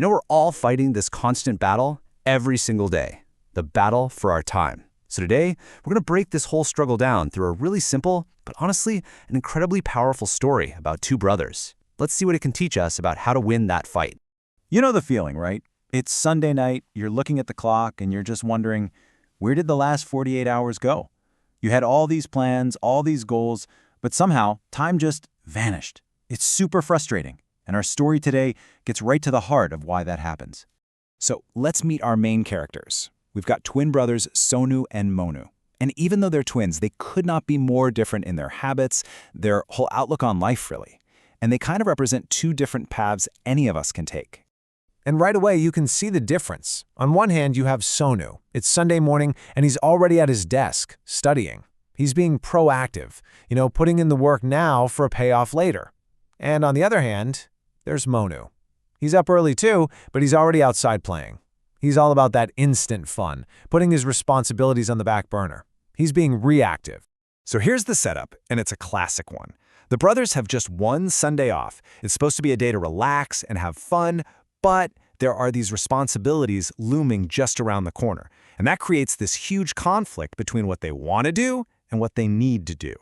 We're all fighting this constant battle every single day, the battle for our time. So today, we're going to break this whole struggle down through a really simple, but honestly, an incredibly powerful story about two brothers. Let's see what it can teach us about how to win that fight. You know the feeling, right? It's Sunday night, you're looking at the clock, and you're just wondering, where did the last 48 hours go? You had all these plans, all these goals, but somehow time just vanished. It's super frustrating, and our story today gets right to the heart of why that happens. So let's meet our main characters. We've got twin brothers Sonu and Monu. And even though they're twins, they could not be more different in their habits, their whole outlook on life, really. And they kind of represent two different paths any of us can take. And right away, you can see the difference. On one hand, you have Sonu. It's Sunday morning, and he's already at his desk, studying. He's being proactive, putting in the work now for a payoff later. And on the other hand, there's Monu. He's up early too, but he's already outside playing. He's all about that instant fun, putting his responsibilities on the back burner. He's being reactive. So here's the setup, and it's a classic one. The brothers have just one Sunday off. It's supposed to be a day to relax and have fun, but there are these responsibilities looming just around the corner. And that creates this huge conflict between what they want to do and what they need to do.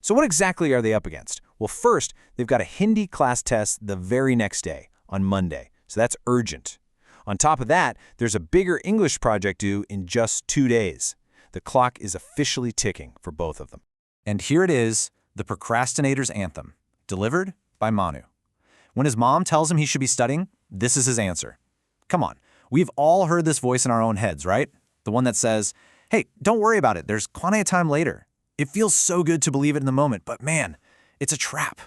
So what exactly are they up against? Well, first, they've got a Hindi class test the very next day, on Monday. So that's urgent. On top of that, there's a bigger English project due in just 2 days. The clock is officially ticking for both of them. And here it is, the procrastinator's anthem, delivered by Manu. When his mom tells him he should be studying, this is his answer. Come on, we've all heard this voice in our own heads, right? The one that says, hey, don't worry about it, there's plenty of time later. It feels so good to believe it in the moment, but man, it's a trap.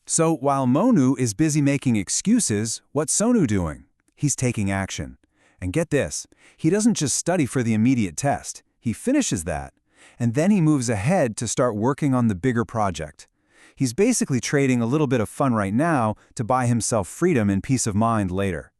So while Monu is busy making excuses, what's Sonu doing? He's taking action. And get this, he doesn't just study for the immediate test. He finishes that, and then he moves ahead to start working on the bigger project. He's basically trading a little bit of fun right now to buy himself freedom and peace of mind later.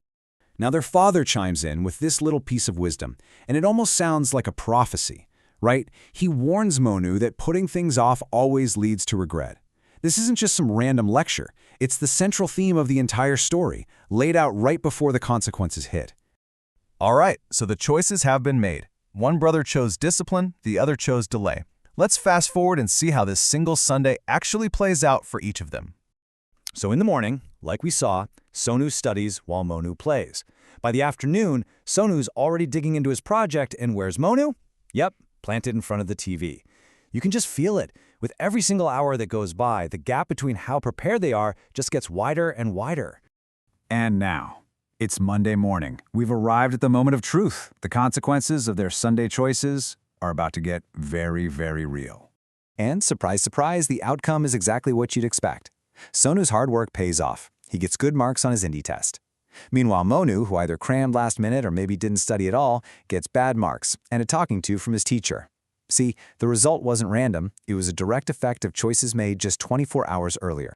Now their father chimes in with this little piece of wisdom, and it almost sounds like a prophecy, right? He warns Monu that putting things off always leads to regret. This isn't just some random lecture. It's the central theme of the entire story, laid out right before the consequences hit. All right, so the choices have been made. One brother chose discipline, the other chose delay. Let's fast forward and see how this single Sunday actually plays out for each of them. So in the morning, like we saw, Sonu studies while Monu plays. By the afternoon, Sonu's already digging into his project, and where's Monu? Yep, planted in front of the TV. You can just feel it. With every single hour that goes by, the gap between how prepared they are just gets wider and wider. And now, it's Monday morning. We've arrived at the moment of truth. The consequences of their Sunday choices are about to get very, very real. And surprise, surprise, the outcome is exactly what you'd expect. Sonu's hard work pays off. He gets good marks on his Hindi test. Meanwhile, Monu, who either crammed last minute or maybe didn't study at all, gets bad marks and a talking to from his teacher. See, the result wasn't random. It was a direct effect of choices made just 24 hours earlier.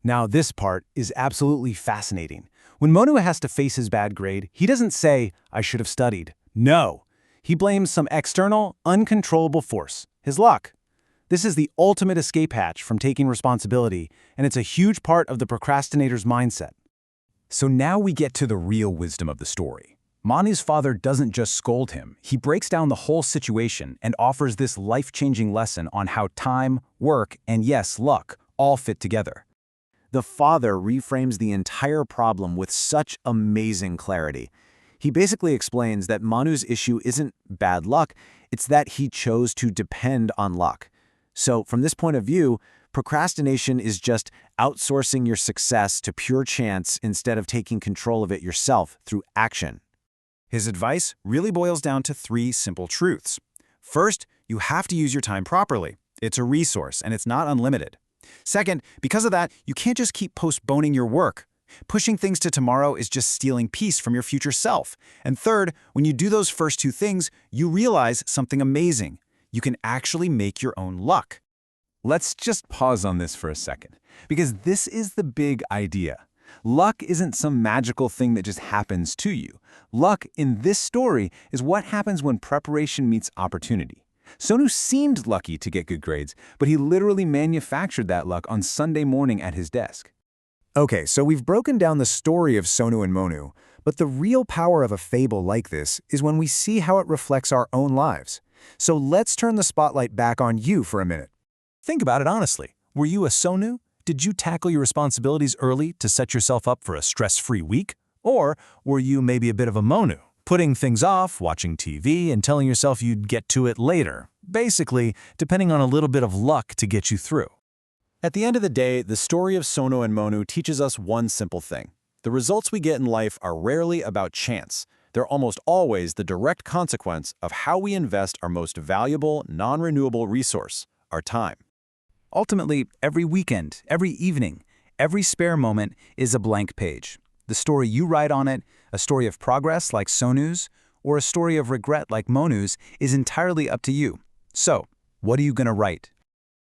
Now, this part is absolutely fascinating. When Monu has to face his bad grade, he doesn't say, I should have studied. No. He blames some external, uncontrollable force, his luck. This is the ultimate escape hatch from taking responsibility, and it's a huge part of the procrastinator's mindset. So now we get to the real wisdom of the story. Manu's father doesn't just scold him. He breaks down the whole situation and offers this life-changing lesson on how time, work, and yes, luck all fit together. The father reframes the entire problem with such amazing clarity. He basically explains that Manu's issue isn't bad luck, it's that he chose to depend on luck. So from this point of view, procrastination is just outsourcing your success to pure chance instead of taking control of it yourself through action. His advice really boils down to 3 simple truths. First, you have to use your time properly. It's a resource, and it's not unlimited. Second, because of that, you can't just keep postponing your work. Pushing things to tomorrow is just stealing peace from your future self. And third, when you do those first 2 things, you realize something amazing. You can actually make your own luck. Let's just pause on this for a second, because this is the big idea. Luck isn't some magical thing that just happens to you. Luck in this story is what happens when preparation meets opportunity. Sonu seemed lucky to get good grades, but he literally manufactured that luck on Sunday morning at his desk. Okay, so we've broken down the story of Sonu and Monu, But the real power of a fable like this is when we see how it reflects our own lives. So let's turn the spotlight back on you for a minute. Think about it honestly. Were you a Sonu? Did you tackle your responsibilities early to set yourself up for a stress-free week? Or were you maybe a bit of a Monu, putting things off, watching TV, and telling yourself you'd get to it later, basically depending on a little bit of luck to get you through? At the end of the day, the story of Sono and Monu teaches us one simple thing. The results we get in life are rarely about chance. They're almost always the direct consequence of how we invest our most valuable, non-renewable resource, our time. Ultimately, every weekend, every evening, every spare moment is a blank page. The story you write on it, a story of progress like Sonu's, or a story of regret like Monu's, is entirely up to you. So, what are you going to write?